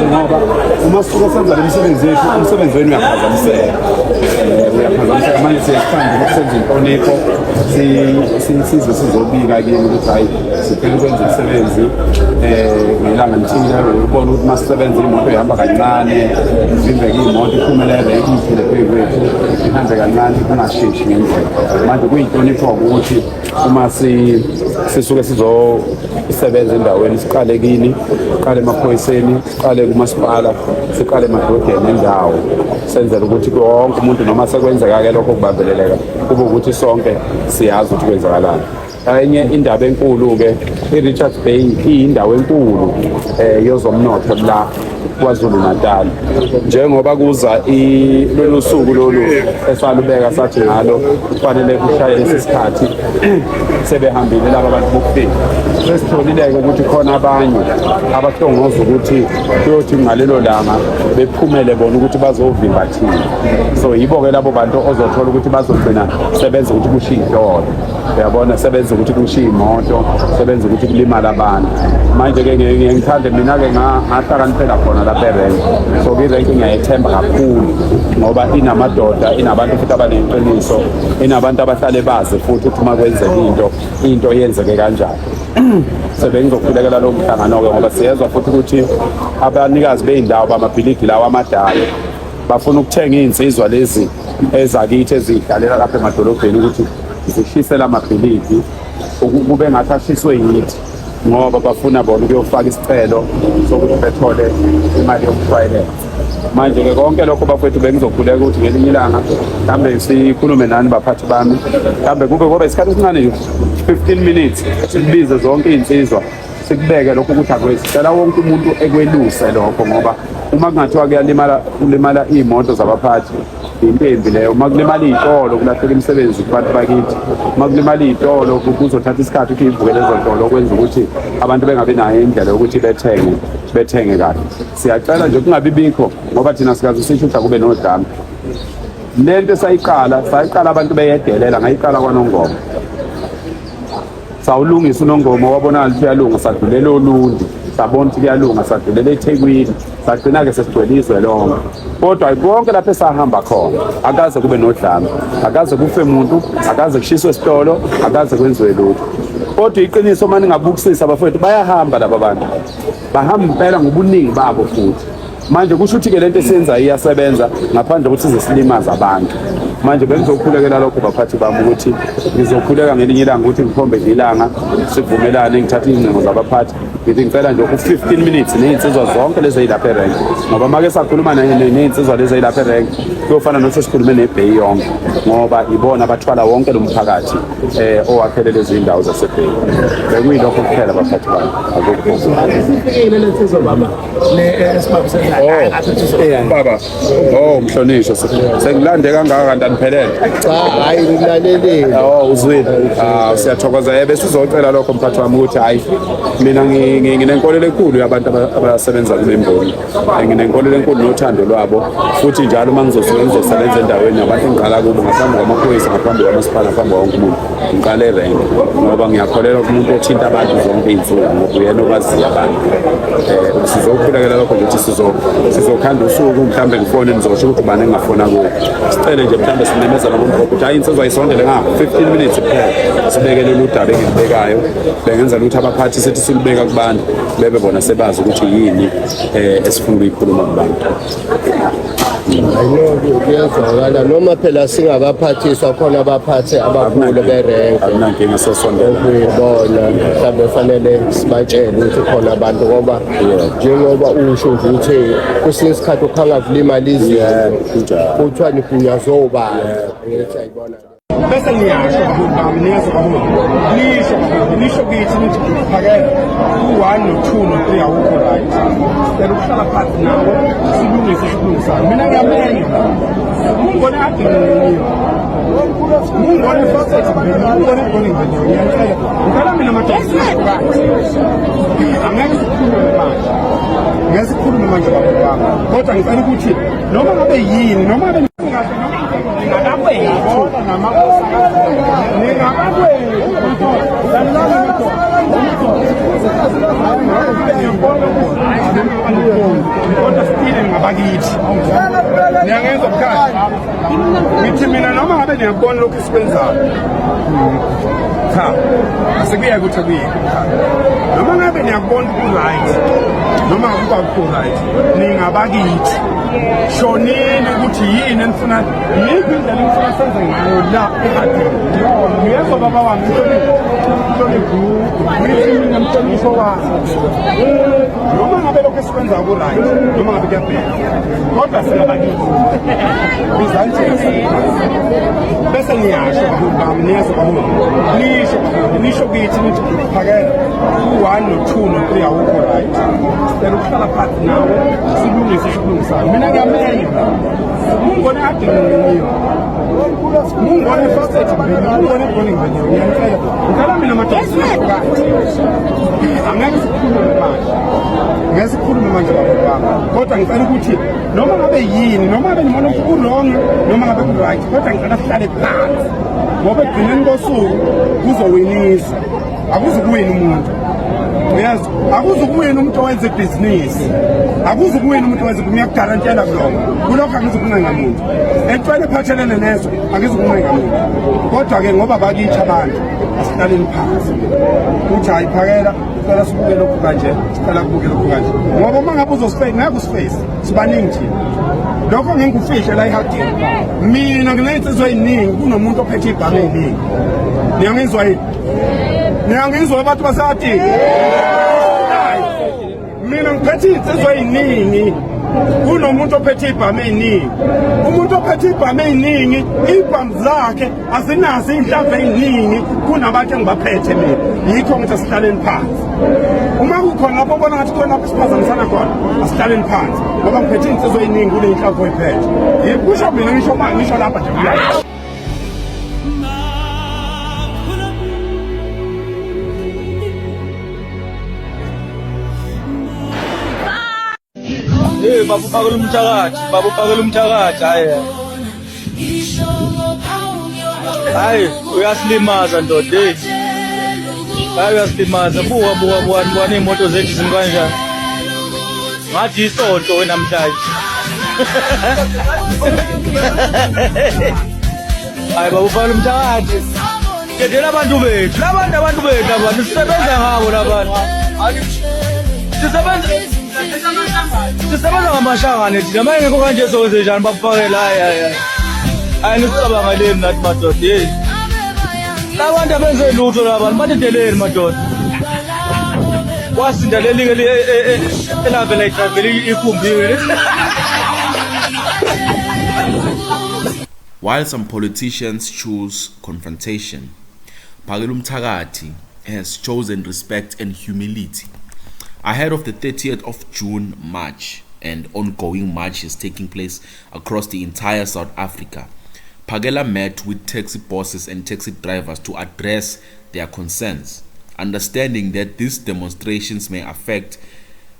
ngoba uma sisuka senza le misebenzi yethu umsebenzi wenu uyaphazamiseka manje siyasithanda ukusenza inhlonipho size sizobika kini ukuthi hayi siphela ukwenza umsebenzi ngelanga lithile ubona ukuthi masisebenza imoto ihamba kancane ivimbeke imoto iphumelele iphile phekwethu ihambe kancane kungasheshi ngendlela manje kuyinhlonipho ukuthi uma sisuke sizosebenza endaweni siqale kini siqale emaphoyiseni siqale kumasipala siqale emadodeni endawo senzela ukuthi wonke umuntu noma sekwenzeka-ke lokho kubambeleleka kube ukuthi sonke siyazi ukuthi kwenzakalani. Enye indaba enkulu-ke i-Richards Bay iyindawo enkulu yezomnotho la KwaZulu Natal njengoba kuza lolu suku lolu esalubeka sathi ngalo kufanele kushaye lesi sikhathi sebehambile laba bantu bokufika sesitholile-ke ukuthi khona abanye abahlongoza ukuthi kuyothi ngalelo langa bephumele bona ukuthi bazovimba thina, so yibo-ke labo bantu ozothola ukuthi bazogcina sebenza ukuthi kushiye iy'tolo, uyabona, sebenza ukuthi kushiye imoto, sebenza ukuthi kulimala abantu. Manje-ke ngithande mina-ke ngahlakaniphela khona lapha erenki, so irenki ngiyayithemba kakhulu ngoba inamadoda, inabantu futhi abaneqiniso, inabantu abahlale bazi futhi ukuthi uma kwenzeka into yenzeke kanjani. Sebengizokhulekela lo mhlangano-ke ngoba siyezwa futhi ukuthi abanikazi bey'ndawo bamabhilidi lawo amadala bafuna ukuthenga iy'nsizwa lezi ezakithi ezidlalela lapha emadolobheni ukuthi zishise la mabhilidi kube ngathi ashiswe yithi ngoba bafuna bona ukuyofaka isicelo sokuthi bethole imali yokushwayelensa. Manje-ke konke lokho bafethu bengizokhuleka ukuthi ngelinye ilanga mhlawumbe sikhulume nani baphathi bami, mhlawumbe kube isikhathi esincane nje 15 minutes sibize zonke iy'nsizwa sikubeke lokho ukuthi akwesicela wonke umuntu ekweluse lokho ngoba uma kungathiwa kulimala iy'moto zabaphathi into embi leyo. Uma kulimala iy'tolo kulahleka imisebenzi kubantu bakithi, uma kulimala iy'tolo kuzothatha isikhathi ukuthi iy'vuke lezo tolo kwenza ukuthi abantu bengabi nayo indlela yokuthi bethenge kahle. Siyacela nje kungabi bikho ngoba thina sikaze sisho ukuthi akube nodlame. Lento sayiqala abantu beyedelela ngayiqala kwaNongoma, sawulungisa uNongoma wabona ukuthi uyalunga, sadlulela oLundi sabona ukuthi kuyalunga, sadlulela eThekwini, sagcina-ke sesigcwelizwe lonke. Kodwa konke lapho esahamba khona akaze kube nodlame, akaze kufe umuntu, akaze kushiswe isitolo, akaze kwenziwe lutho. Kodwa iqiniso uma ningabukisisa bafowethu bayahamba laba bantu, bahamba impela ngobuningi babo futhi. Manje kusho ukuthi-ke lento esiyenza iyasebenza ngaphandle kokuthi sizesilimaza abantu. Manje bengizokhulekela lokho baphathi bami ukuthi ngizokhuleka ngelinye ilanga ukuthi ngikhombe ilanga sivumelane ngithathe izingcingo zabaphathi ngithi ngicela nje u-15 minutes ney'nsizwa zonke lezi ey'lapha erenki ngoba make sakhuluma ney'nsizwa lezi ey'lapha erenki kuyofana nokuthi sikhulume nebheyi yonke ngoba ibona bathwala wonke lo mphakathi owakhele lezi y'ndawo zasebheyi. Bekuyilokho kuphela baphathi bami. Baba, mhlonishwa sengilande kangaka kanti aniphelele. Cha, hayi ngilalelile. Uzwile. Siyathokoza bese uzocela lokho mphathi wami ukuthi hayi mina nginenkolelo enkulu yabantu abasebenza kule mboni. Nginenkolelo enkulu nothando lwabo futhi njalo uma ngizosebenza endaweni yabantu engiqala kubo ngaphambi kwamaphoyisa, ngaphambi kwamasipala, ngaphambi kwawonke umuntu ngiqale erenki ngoba ngiyakholelwa kumuntu othinta abantu zonke iy'nsuku ngoba uyena okwaziyo abantu. Sizokhulekela lokho ukuthi sizokhanda usuku mhlawumbe ngifone nizosho ukuthi ubani engingafona kuwo. Sicele nje mhlawumbe sinemeza nomuntu ukuthi hayi insizwa ayisondele nga-15 minutes kuphela sibeke lolu daba engilibekayo. Bengenzela ukuthi abaphathi sethi silibeka kubantu bebe bona sebazi ukuthi yini esifuna ukuyikhuluma kubantu. Kuyazwakala noma phela singakaphathiswa khona abaphathi abakhulu berenki akunankinga sesondela ukuyibona mhlawumbe fanele sibatshele ukuthi khona abantu ngoba njengoba usho nje ukuthi kwesinye isikhathi ukhanga kulimala izinto kuthiwa nigunyazoba ngithi ayibona bese ngiyasho ngiyazo nisho kithi nithi kuphakela u1 no2 no3 awukho right. Sicela ukuhlala phansi nawo silungise sikulungisana. Mina ngiyamenza ngibona ade ngibona futhi ngibona ngiyacela ngicela mina madoda angeke sikhulume manje, ngiyasikhuluma manje baba, kodwa ngifuna ukuthi noma ngabe yini noma ngabe ningakakwethu ningakakwethu bakithi niyangenza bukhali ngithi mina noma ngabe niyakubona lokhu esikwenzayo cha asikuye ukuthi akuye noma ngabe niyakubona ku-right noma ngabe akukho-right ningabakithi shonini ukuthi yini enifuna yiphi indlela enifuna senze ngayo la ehadini ngiyezwa baba wami ngithi mina mhlonishwa wami noma ngabe lokhu esikwenza ku-right noma ngabe kuyabheka kodwa singabakithi bizanjesi bese niyasho baholi bami niyezwa baholi nisho kithi nithi phakela u-1 no-2 no-3 awukho right sicela ukuhlala phansi nawe silungise esikulungisayo mina ngiyamenya mungone ade ngiyo mungone first aid mungone egone ngibenyewe ngiyacela mina madoda singahlukani angeke sikhulume manje baholi bami kodwa ngicela ukuthi noma ngabe yini noma ngabe ngibona ukuthi ku-wrong noma ngabe ku-right kodwa ngicela sihlale phansi ngoba ekugcineni kosuku kuzowinisa akuzukuwina umuntu uyazi akuzukuwina umuntu owenza ibhizinisi akuzukuwina umuntu owenza ngiyakugarantela kuloko kulokho angizukuncenga muntu entweni ephathelene nezo angizukuncenga muntu kodwa-ke ngoba bakithi abantu asihlaleni phansi uthi hayi phakela sicela sibuke lokhu kanje sicela kubuke lokhu kanje ngoba uma ngabe uzosifeyisi ngeke usifeyisi sibaningi thina lokho ngingikufihle la ehadini mina nginey'nsizwa ey'ningi kunomuntu ophethe ibhanga ey'ningi niyangizwa yini niyangizwa abantu basehadini mina ngiphethe iy'nsizwa ey'ningi kunomuntu ophethe ibhamu ey'ningi umuntu ophethe ibhamu ey'ningi iy'bhamu zakhe azinazo iy'nhlamvu ey'ningi kunabantu engibaphethe mina yikho ngithi asihlaleni phansi uma kukhona lapho ubona ngathi khona lapho siphazamisana khona asihlaleni phansi ngoba ngiphethe iy'nsizwa ey'ningi kuney'nhlamvu oyiphethe kusho mina ngisho lapha nje babu pakela umthakathi hayi uyasilimaza ndoda hayi uyasilimaza buka iy'moto zethu zimi kanjani ngathi isonto wena namhlanje hayi babu pakela umthakathi dedela abantu bethu abantu sisebenza ngabo labantu sisebenza ngamashangane thina ma engekho kanje sokwenze njani bakufakela hayi nisicabangele nathi madoda labantu abenze lutho labantu badedeleni madoda wasinda leli elavela itraveli ikumbile. While some politicians choose confrontation, Phakela Umthakathi has chosen respect and humility. Ahead of the 30th of June march and ongoing marches taking place across the entire South Africa, Phakela met with taxi bosses and taxi drivers to address their concerns, understanding that these demonstrations may affect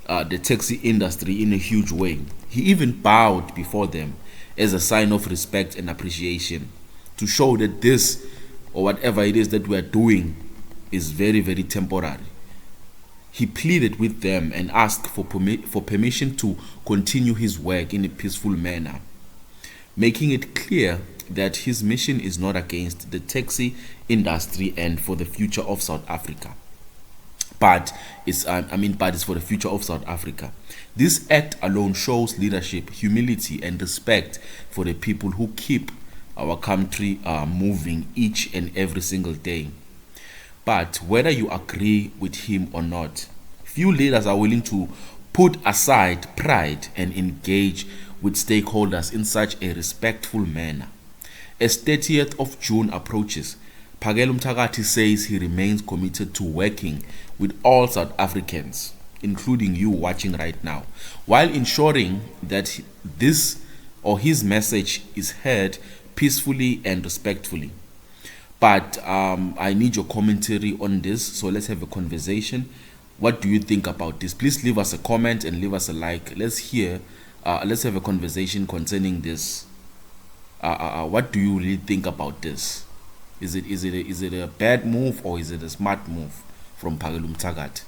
the taxi industry in a huge way. He even bowed before them as a sign of respect and appreciation, to show that this, or whatever it is that we are doing, is very, very temporary. He pleaded with them and asked for permission to continue his work in a peaceful manner, making it clear that his mission is not against the taxi industry and for the future of South Africa, but it's for the future of South Africa. This act alone shows leadership, humility, and respect for the people who keep our country moving each and every single day. But whether you agree with him or not, few leaders are willing to put aside pride and engage with stakeholders in such a respectful manner. As 30th of June approaches, Phakela Umthakathi says he remains committed to working with all South Africans, including you watching right now, while ensuring that this or his message is heard peacefully and respectfully. But I need your commentary on this, so let's have a conversation. What do you think about this? Please leave us a comment and leave us a like. Let's have a conversation concerning this. What do you really think about this? Is it a bad move or is it a smart move from Phakela Umthakathi?